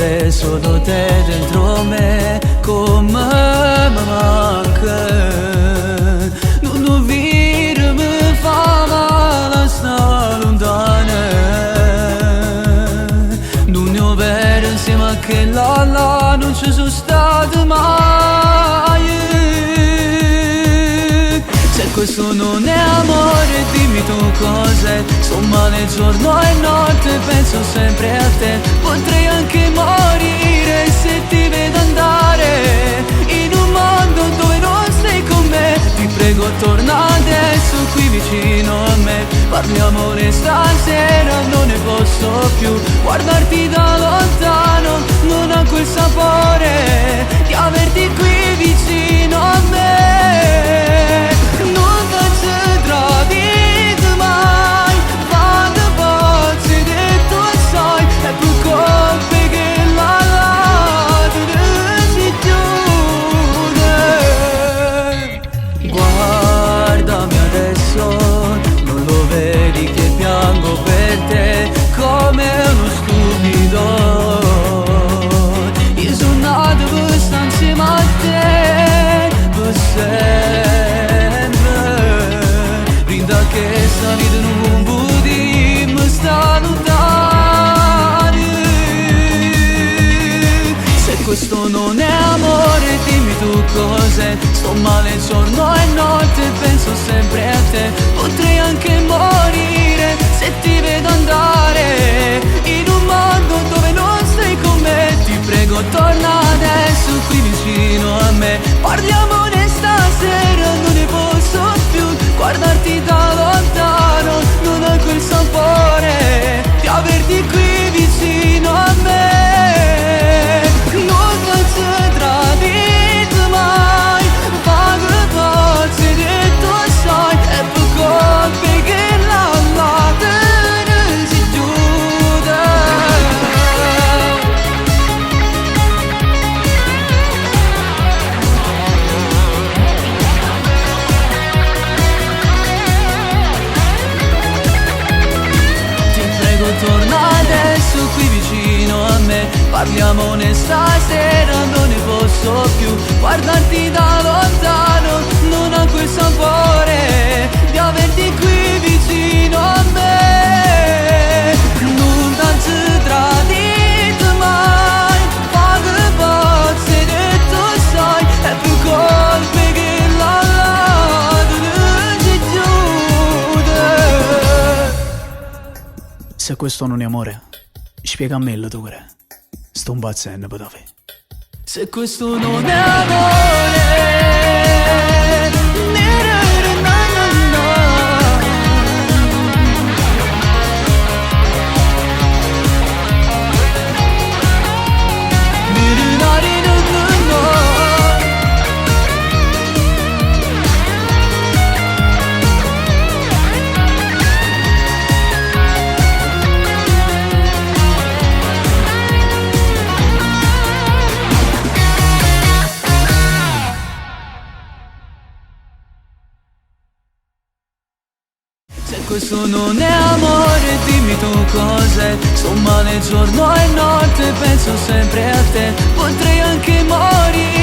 avere solo te dentro me, come mi manca. Non vire mi fa male sta lontana, non ne ho vero insieme a che là non ci sono stato mai. Se questo non è amore, dimmi tu cos'è. Sto male giorno e notte, penso sempre a te. Potrei anche morire se ti vedo andare in un mondo dove non stai con me. Ti prego torna adesso qui vicino a me. Parliamone stasera, non ne posso più. Guardarti da lontano non ha quel sapore di averti qui vicino a me. Non ti tradite mai, quando pazzi detto sai, è più colpe che la si chiude. Guardami adesso, non lo vedi che piango per te come uno stupido. Io sono nato per stare insieme a te, per che sta vita non puoi mi sta lontano. Se questo non è amore, dimmi tu cos'è. Sto male giorno e notte, penso sempre a te. Potrei anche morire se ti vedo andare in un mondo dove non stai con me. Ti prego torna adesso qui vicino a me. Parliamone stasera, non ne posso più. Guardarti da lontano non ha quel sapore di averti qui vicino a me. Non ti tradite mai, pago pazzi detto sai, è più colpe che la te si chiude. Torna adesso qui vicino a me. Parliamone stasera, non ne posso più. Guardarti da lontano non ha quel sapore di averti qui vicino a me. Non ti tradite mai, pago pazzi detto sai, è più colpe che la si chiude. Se questo non è amore, spiega a me il tuo cuore. Sto impazzendo per te. Se questo non è amore, questo non è amore, dimmi tu cos'è. Sto male giorno e notte, penso sempre a te. Potrei anche morire